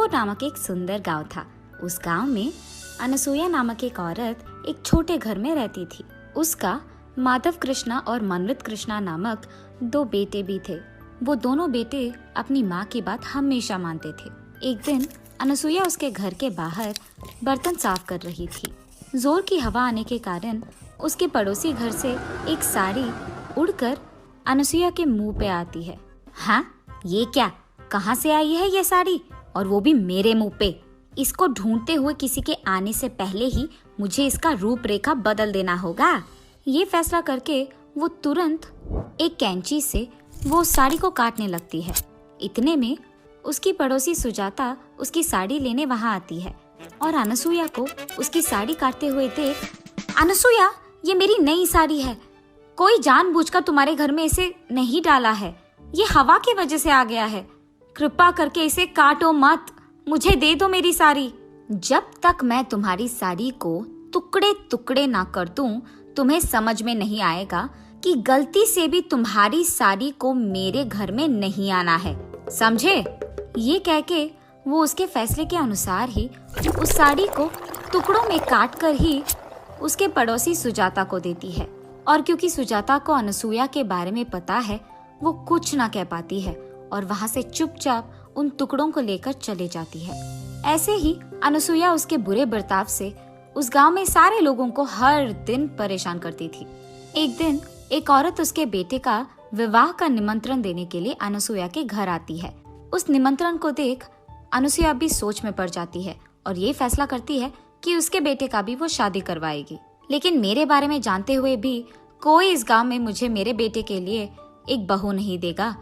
वो नामक एक सुंदर गांव था। उस गांव में अनसुया नामक एक औरत एक छोटे घर में रहती थी। उसका माधव कृष्णा और मनवित कृष्णा नामक 2 बेटे भी थे। वो दोनों बेटे अपनी माँ की बात हमेशा मानते थे। एक दिन अनसुया उसके घर के बाहर बर्तन साफ कर रही थी। जोर की हवा आने के कारण उसके पड़ोसी घर से एक साड़ी उड़कर अनसुया के मुंह पे आती है। हाँ, ये क्या? कहाँ से आई है ये साड़ी, और वो भी मेरे मुंह पे? इसको ढूंढते हुए किसी के आने से पहले ही मुझे इसका रूपरेखा बदल देना होगा। ये फैसला करके वो तुरंत एक कैंची से वो साड़ी को काटने लगती है। इतने में उसकी पड़ोसी सुजाता उसकी साड़ी लेने वहाँ आती है और अनसुया को उसकी साड़ी काटते हुए देख, अनसुया, ये मेरी नई साड़ी है। कोई जानबूझकर तुम्हारे घर में इसे नहीं डाला है। ये हवा की वजह से आ गया है। कृपा करके इसे काटो मत, मुझे दे दो मेरी साड़ी। जब तक मैं तुम्हारी साड़ी को टुकड़े टुकड़े ना कर दूं, तुम्हें समझ में नहीं आएगा कि गलती से भी तुम्हारी साड़ी को मेरे घर में नहीं आना है, समझे? ये कह के वो उसके फैसले के अनुसार ही उस साड़ी को टुकड़ों में काट कर ही उसके पड़ोसी सुजाता को देती है। और क्योंकि सुजाता को अनसुया के बारे में पता है, वो कुछ ना कह पाती है और वहाँ से चुपचाप उन टुकड़ों को लेकर चले जाती है। ऐसे ही अनसुया उसके बुरे बर्ताव से उस गांव में सारे लोगों को हर दिन परेशान करती थी। एक दिन एक औरत उसके बेटे का विवाह का निमंत्रण देने के लिए अनसुया के घर आती है। उस निमंत्रण को देख अनसुया भी सोच में पड़ जाती है और ये फैसला करती है कि उसके बेटे का भी वो शादी करवाएगी। लेकिन मेरे बारे में जानते हुए भी कोई इस गांव में मुझे मेरे बेटे के लिए एक बहू नहीं देगा,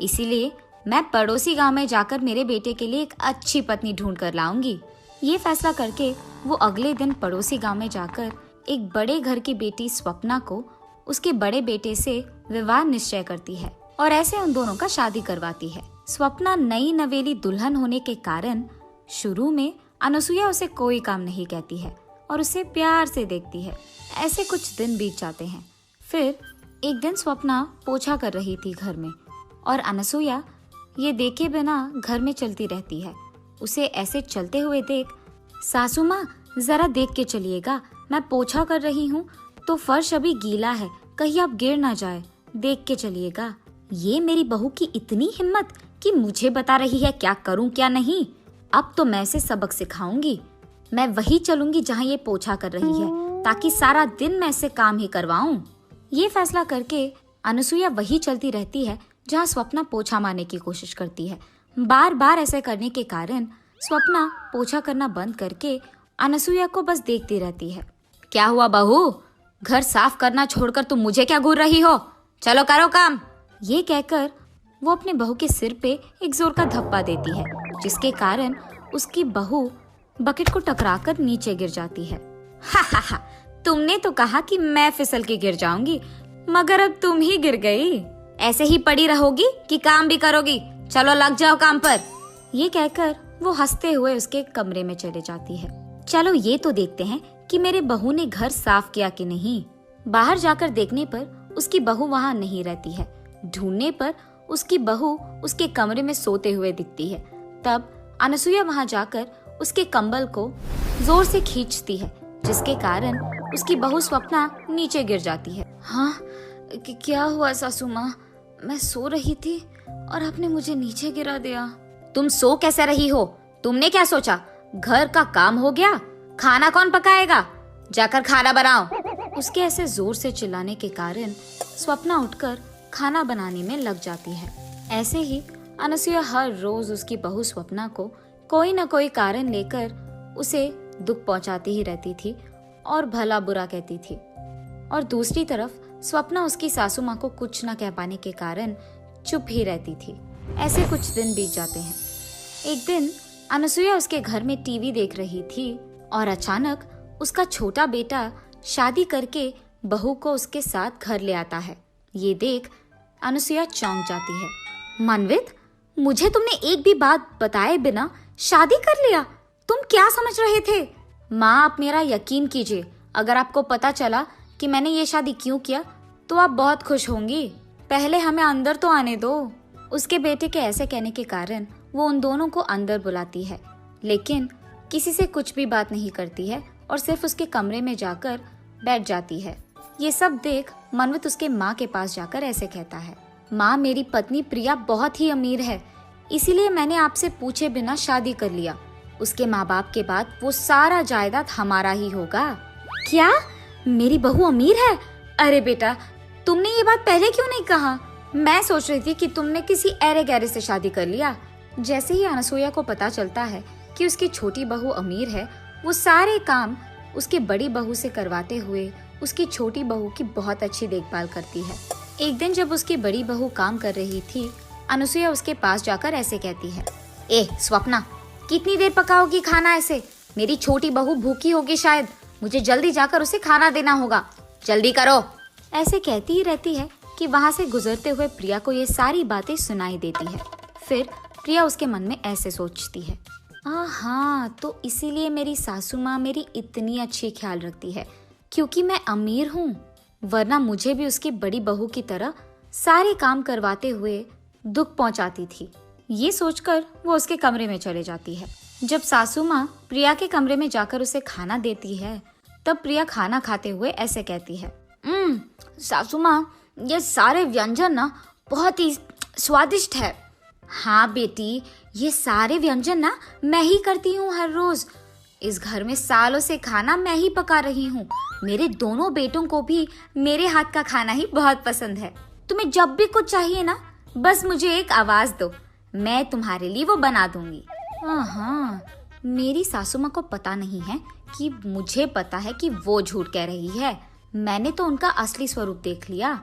इसीलिए मैं पड़ोसी गांव में जाकर मेरे बेटे के लिए एक अच्छी पत्नी ढूंढ कर लाऊंगी। ये फैसला करके वो अगले दिन पड़ोसी गांव में जाकर एक बड़े घर की बेटी स्वप्ना को उसके बड़े बेटे से विवाह निश्चय करती है और ऐसे उन दोनों का शादी करवाती है। स्वप्ना नई नवेली दुल्हन होने के कारण शुरू में अनसुया उसे कोई काम नहीं कहती है और उसे प्यार से देखती है। ऐसे कुछ दिन बीत जाते हैं। फिर एक दिन स्वप्ना पोछा कर रही थी घर में और अनसुया ये देखे बिना घर में चलती रहती है। उसे ऐसे चलते हुए देख, सासू माँ जरा देख के चलिएगा, मैं पोछा कर रही हूँ तो फर्श अभी गीला है, कहीं अब गिर ना जाए, देख के चलिएगा। ये मेरी बहू की इतनी हिम्मत कि मुझे बता रही है क्या करूँ क्या नहीं। अब तो मैं इसे सबक सिखाऊंगी। मैं वही चलूंगी जहाँ ये पोछा कर रही है, ताकि सारा दिन मैं इससे काम ही करवाऊं। ये फैसला करके अनसुया वही चलती रहती है जहाँ स्वप्ना पोछा मारने की कोशिश करती है। बार बार ऐसे करने के कारण स्वप्ना पोछा करना बंद करके अनसुया को बस देखती रहती है। क्या हुआ बहू, घर साफ करना छोड़कर तुम मुझे क्या घूर रही हो? चलो करो काम। ये कहकर वो अपने बहू के सिर पे एक जोर का धप्पा देती है, जिसके कारण उसकी बहू बकेट को टकराकर नीचे गिर जाती है। हा हा हा, तुमने तो कहा कि मैं फिसल के गिर जाऊंगी, मगर अब तुम ही गिर गई। ऐसे ही पड़ी रहोगी कि काम भी करोगी? चलो लग जाओ काम पर। ये कहकर वो हंसते हुए उसके कमरे में चले जाती है। चलो ये तो देखते हैं कि मेरे बहू ने घर साफ किया कि नहीं। बाहर जाकर देखने पर उसकी बहू वहाँ नहीं रहती है। ढूंढने पर उसकी बहू उसके कमरे में सोते हुए दिखती है। तब अनसुया वहाँ जाकर उसके कंबल को जोर से खींचती है, जिसके कारण उसकी बहू स्वप्ना नीचे गिर जाती है। हाँ, क्या हुआ सासू माँ? मैं सो रही थी और आपने मुझे नीचे गिरा दिया। तुम सो कैसे रही हो? तुमने क्या सोचा घर का काम हो गया? खाना कौन पकाएगा? जाकर खाना बनाओ। उसके ऐसे जोर से चिल्लाने के कारण स्वप्ना उठकर खाना बनाने में लग जाती है। ऐसे ही अनसुया हर रोज उसकी बहू स्वप्ना को कोई न कोई कारण लेकर उसे दुख पहुंचाती ही रहती थी और भला बुरा कहती थी। और दूसरी तरफ स्वप्ना उसकी सासू माँ को कुछ न कह पाने के कारण चुप ही रहती थी। ऐसे कुछ दिन बीत जाते हैं। एक दिन अनसुया उसके घर में टीवी देख रही थी और अचानक उसका छोटा बेटा शादी करके बहू को उसके साथ घर ले आता है। ये देख अनसुया चौंक जाती है। मनवित, मुझे तुमने एक भी बात बताए बिना शादी कर लिया? तुम क्या समझ रहे थे? माँ, आप मेरा यकीन कीजिए, अगर आपको पता चला कि मैंने ये शादी क्यों किया तो आप बहुत खुश होंगी। पहले हमें अंदर तो आने दो। उसके बेटे के ऐसे कहने के कारण वो उन दोनों को अंदर बुलाती है, लेकिन किसी से कुछ भी बात नहीं करती है और सिर्फ उसके कमरे में जाकर बैठ जाती है। ये सब देख मनवित उसके माँ के पास जाकर ऐसे कहता है, माँ, मेरी पत्नी प्रिया बहुत ही अमीर है, इसीलिए मैंने आपसे पूछे बिना शादी कर लिया। उसके माँ बाप के बाद वो सारा जायदाद हमारा ही होगा। क्या? मेरी बहू अमीर है? अरे बेटा, तुमने ये बात पहले क्यों नहीं कहा? मैं सोच रही थी कि तुमने किसी ऐरे गैरे से शादी कर लिया। जैसे ही अनसुईया को पता चलता है कि उसकी छोटी बहू अमीर है, वो सारे काम उसके बड़ी बहू से करवाते हुए उसकी छोटी बहू की बहुत अच्छी देखभाल करती है। एक दिन जब उसकी बड़ी बहू काम कर रही थी, अनसुईया उसके पास जाकर ऐसे कहती है, ए स्वप्ना, कितनी देर पकाओगी खाना ऐसे? मेरी छोटी बहू भूखी होगी शायद, मुझे जल्दी जाकर उसे खाना देना होगा, जल्दी करो। ऐसे कहती ही रहती है कि वहाँ से गुजरते हुए प्रिया को ये सारी बातें सुनाई देती है। फिर प्रिया उसके मन में ऐसे सोचती है, हाँ, तो इसीलिए मेरी सासू माँ मेरी इतनी अच्छी ख्याल रखती है, क्योंकि मैं अमीर हूँ, वरना मुझे भी उसकी बड़ी बहू की तरह सारे काम करवाते हुए दुख पहुँचाती थी। ये सोचकर वो उसके कमरे में चले जाती है। जब सासू माँ प्रिया के कमरे में जाकर उसे खाना देती है, तब प्रिया खाना खाते हुए ऐसे कहती है, सासू माँ, ये सारे व्यंजन ना बहुत ही स्वादिष्ट है। हाँ बेटी, ये सारे व्यंजन ना मैं ही करती हूँ हर रोज। इस घर में सालों से खाना मैं ही पका रही हूँ। मेरे दोनों बेटों को भी मेरे हाथ का खाना ही बहुत पसंद है। तुम्हें जब भी कुछ चाहिए ना, बस मुझे एक आवाज दो, मैं तुम्हारे लिए वो बना दूंगी। हाँ, मेरी सासू माँ को पता नहीं है कि मुझे पता है कि वो झूठ कह रही है। मैंने तो उनका असली स्वरूप देख लिया।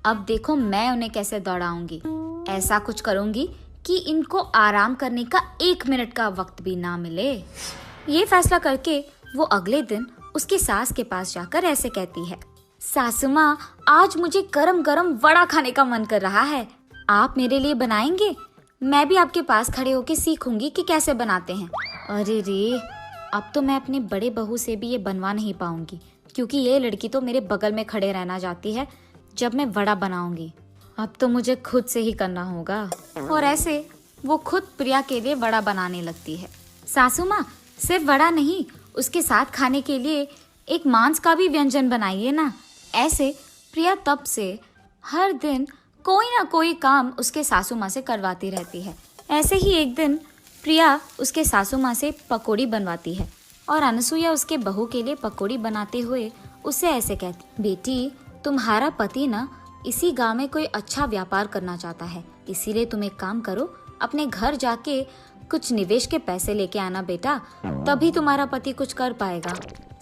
अब देखो मैं उन्हें कैसे दौड़ाऊंगी। ऐसा कुछ करूंगी कि इनको आराम करने का 1 मिनट का वक्त भी ना मिले। ये फैसला करके वो अगले दिन उसकी सास के पास जाकर ऐसे कहती है, सासू माँ, आज मुझे गरम गरम वड़ा खाने का मन कर रहा है, आप मेरे लिए बनाएंगे? मैं भी आपके पास खड़े होके सीखूंगी कि कैसे बनाते हैं। अरे रे, अब तो मैं अपनी बड़े बहू से भी ये बनवा नहीं पाऊंगी, क्योंकि ये लड़की तो मेरे बगल में खड़े रहना चाहती है जब मैं वड़ा बनाऊंगी। अब तो मुझे खुद से ही करना होगा। और ऐसे वो खुद प्रिया के लिए वड़ा बनाने लगती है। सासू माँ, सिर्फ वड़ा नहीं, उसके साथ खाने के लिए एक मांस का भी व्यंजन बनाइए ना। ऐसे प्रिया तब से हर दिन कोई ना कोई काम उसके सासू माँ से करवाती रहती है। ऐसे ही एक दिन प्रिया उसके सासू माँ से पकौड़ी बनवाती है और अनसुईया उसके बहू के लिए पकौड़ी बनाते हुए उससे ऐसे कहती, बेटी, तुम्हारा पति ना इसी गांव में कोई अच्छा व्यापार करना चाहता है, इसीलिए तुम एक काम करो, अपने घर जाके कुछ निवेश के पैसे लेके आना बेटा, तभी तुम्हारा पति कुछ कर पाएगा।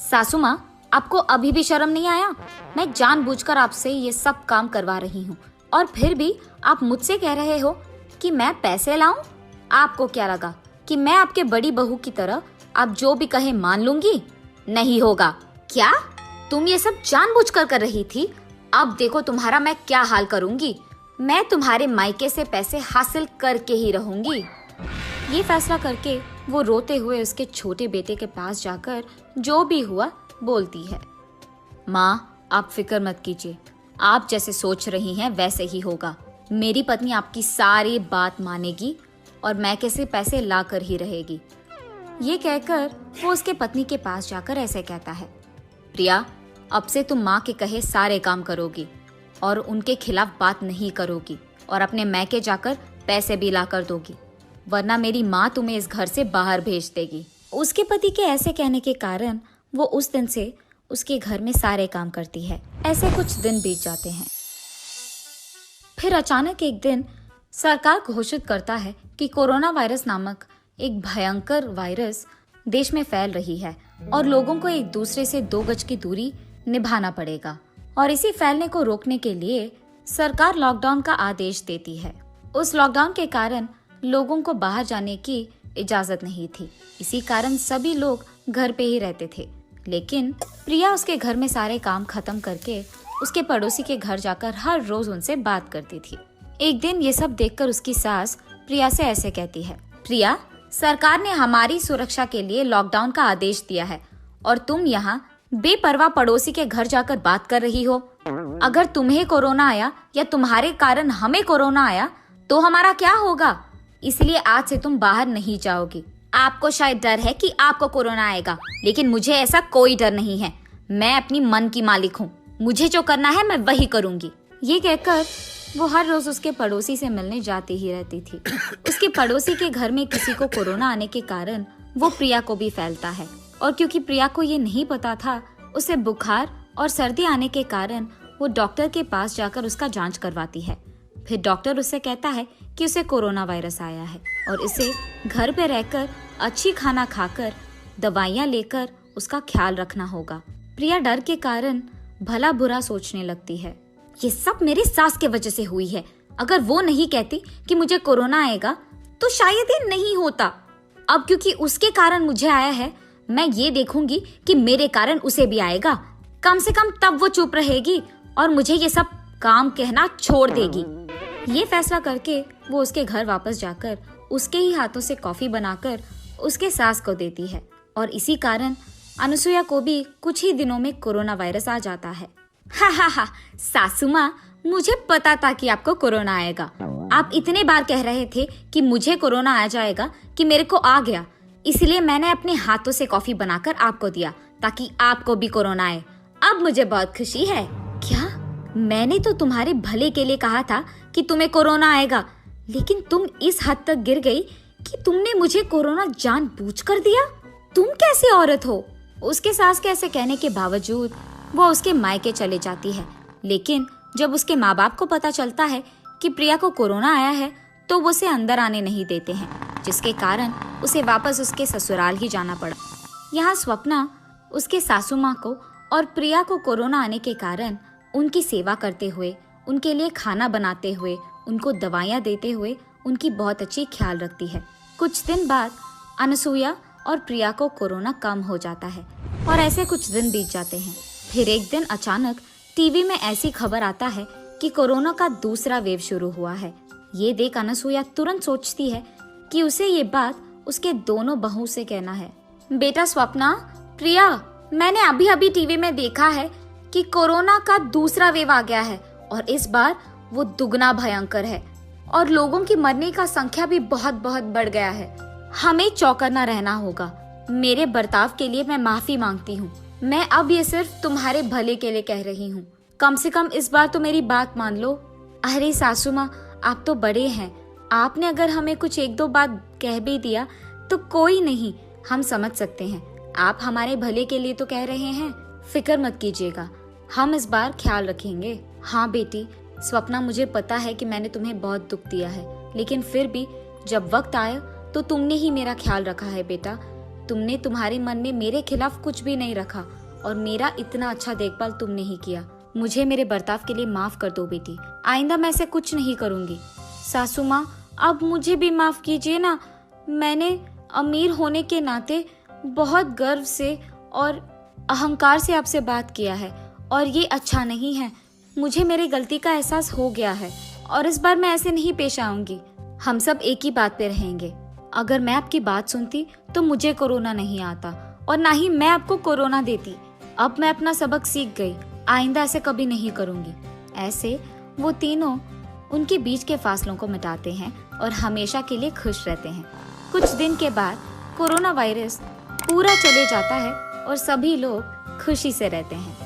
सासू माँ, आपको अभी भी शर्म नहीं आया? मैं जानबूझकर आपसे ये सब काम करवा रही हूँ और फिर भी आप मुझसे कह रहे हो कि मैं पैसे लाऊं? आपको क्या लगा कि मैं आपके बड़ी बहू की तरह आप जो भी कहे मान लूंगी? नहीं होगा। क्या तुम ये सब जानबूझकर कर रही थी? अब देखो तुम्हारा मैं क्या हाल करूंगी। मैं तुम्हारे मायके से पैसे हासिल करके ही रहूंगी। ये फैसला करके वो रोते हुए उसके छोटे बेटे के पास जाकर जो भी हुआ बोलती है, माँ, आप फिक्र मत कीजिए, आप जैसे सोच रही हैं वैसे ही होगा। मेरी पत्नी आपकी सारी बात मानेगी और मैं कैसे पैसे ला कर ही रहेगी। ये कहकर वो उसके पत्नी के पास जाकर ऐसे कहता है, प्रिया, अब से तुम माँ के कहे सारे काम करोगी और उनके खिलाफ बात नहीं करोगी और अपने मैके जाकर पैसे भी ला कर दोगी, वरना मेरी माँ तुम्हें इस घर से बाहर भेज देगी। उसके पति के ऐसे कहने के कारण वो उस दिन से उसके घर में सारे काम करती है। ऐसे कुछ दिन बीत जाते हैं। फिर अचानक एक दिन सरकार घोषित करता है कि कोरोना वायरस नामक एक भयंकर वायरस देश में फैल रही है और लोगों को एक दूसरे से 2 गज की दूरी निभाना पड़ेगा। और इसी फैलने को रोकने के लिए सरकार लॉकडाउन का आदेश देती है। उस लॉकडाउन के कारण लोगों को बाहर जाने की इजाजत नहीं थी, इसी कारण सभी लोग घर पे ही रहते थे। लेकिन प्रिया उसके घर में सारे काम खत्म करके उसके पड़ोसी के घर जाकर हर रोज उनसे बात करती थी। एक दिन ये सब देखकर उसकी सास प्रिया से ऐसे कहती है, प्रिया, सरकार ने हमारी सुरक्षा के लिए लॉकडाउन का आदेश दिया है और तुम यहाँ बेपरवाह पड़ोसी के घर जाकर बात कर रही हो। अगर तुम्हें कोरोना आया या तुम्हारे कारण हमें कोरोना आया तो हमारा क्या होगा? इसलिए आज से तुम बाहर नहीं जाओगी। आपको शायद डर है कि आपको कोरोना आएगा, लेकिन मुझे ऐसा कोई डर नहीं है। मैं अपनी मन की मालिक हूँ, मुझे जो करना है मैं वही करूँगी। ये कहकर वो हर रोज उसके पड़ोसी से मिलने जाती ही रहती थी। उसके पड़ोसी के घर में किसी को कोरोना आने के कारण वो प्रिया को भी फैलता है, और क्योंकि प्रिया को ये नहीं पता था, उसे बुखार और सर्दी आने के कारण वो डॉक्टर के पास जाकर उसका जांच करवाती है। फिर डॉक्टर उससे कहता है कि उसे कोरोना वायरस आया है और इसे घर पे रहकर अच्छी खाना खाकर दवाइयाँ लेकर उसका ख्याल रखना होगा। प्रिया डर के कारण भला बुरा सोचने लगती है। ये सब मेरी सास के वजह से हुई है। अगर वो नहीं कहती कि मुझे कोरोना आएगा तो शायद ये नहीं होता। अब क्योंकि उसके कारण मुझे आया है, मैं ये देखूंगी कि मेरे कारण उसे भी आएगा। कम से कम तब वो चुप रहेगी और मुझे ये सब काम कहना छोड़ देगी। ये फैसला करके वो उसके घर वापस जाकर उसके ही हाथों से कॉफी बनाकर उसके सास को देती है, और इसी कारण अनुसुईया को भी कुछ ही दिनों में कोरोना वायरस आ जाता है। हा हा हा, सासू माँ, मुझे पता था कि आपको कोरोना आएगा। आप इतने बार कह रहे थे कि मुझे कोरोना आ जाएगा कि मेरे को आ गया, इसलिए मैंने अपने हाथों से कॉफी बनाकर आपको दिया ताकि आपको भी कोरोना आए। अब मुझे बहुत खुशी है। क्या? मैंने तो तुम्हारे भले के लिए कहा था कि तुम्हें कोरोना आएगा, लेकिन तुम इस हद तक गिर गई कि तुमने मुझे कोरोना जानबूझकर दिया। तुम कैसी औरत हो? उसके सास के ऐसे कहने के बावजूद वो उसके मायके चले जाती है, लेकिन जब उसके माँ बाप को पता चलता है कि प्रिया को कोरोना आया है तो वो उसे अंदर आने नहीं देते हैं, जिसके कारण उसे वापस उसके ससुराल ही जाना पड़ा। यहाँ स्वप्ना उसके सासू माँ को और प्रिया को कोरोना आने के कारण उनकी सेवा करते हुए, उनके लिए खाना बनाते हुए, उनको दवाइयाँ देते हुए उनकी बहुत अच्छी ख्याल रखती है। कुछ दिन बाद अनुसुईया और प्रिया को कोरोना कम हो जाता है और ऐसे कुछ दिन बीत जाते हैं। फिर एक दिन अचानक टीवी में ऐसी खबर आता है कि कोरोना का दूसरा वेव शुरू हुआ है। ये देख अनुसुईया तुरंत सोचती है कि उसे ये बात उसके दोनों बहू से कहना है। बेटा स्वप्ना, प्रिया, मैंने अभी अभी टीवी में देखा है कि कोरोना का दूसरा वेव आ गया है और इस बार वो दुगना भयंकर है और लोगों की मरने का संख्या भी बहुत बहुत बढ़ गया है। हमें चौकन्ना रहना होगा। मेरे बर्ताव के लिए मैं माफी मांगती हूँ। मैं अब ये सिर्फ तुम्हारे भले के लिए कह रही हूँ। कम से कम इस बार तो मेरी बात मान लो। अरे सासू माँ, आप तो बड़े हैं। आपने अगर हमें कुछ एक दो बात कह भी दिया तो कोई नहीं, हम समझ सकते हैं। आप हमारे भले के लिए तो कह रहे हैं। फिक्र मत कीजिएगा, हम इस बार ख्याल रखेंगे। हाँ बेटी स्वप्ना, मुझे पता है कि मैंने तुम्हें बहुत दुख दिया है, लेकिन फिर भी जब वक्त आया तो तुमने ही मेरा ख्याल रखा है बेटा। तुमने तुम्हारे मन में मेरे खिलाफ कुछ भी नहीं रखा और मेरा इतना अच्छा देखभाल तुमने ही किया। मुझे मेरे बर्ताव के लिए माफ कर दो बेटी। आइंदा मैं ऐसे कुछ नहीं करूंगी। सासू माँ, अब मुझे भी माफ कीजिए ना। मैंने अमीर होने के नाते बहुत गर्व से और अहंकार से आपसे बात किया है और ये अच्छा नहीं है। मुझे मेरी गलती का एहसास हो गया है और इस बार मैं ऐसे नहीं पेश आऊंगी। हम सब एक ही बात पे रहेंगे। अगर मैं आपकी बात सुनती तो मुझे कोरोना नहीं आता और ना ही मैं आपको कोरोना देती। अब मैं अपना सबक सीख गई, आइंदा ऐसे कभी नहीं करूंगी। ऐसे वो तीनों उनके बीच के फासलों को मिटाते हैं और हमेशा के लिए खुश रहते हैं। कुछ दिन के बाद कोरोना वायरस पूरा चले जाता है और सभी लोग खुशी से रहते हैं।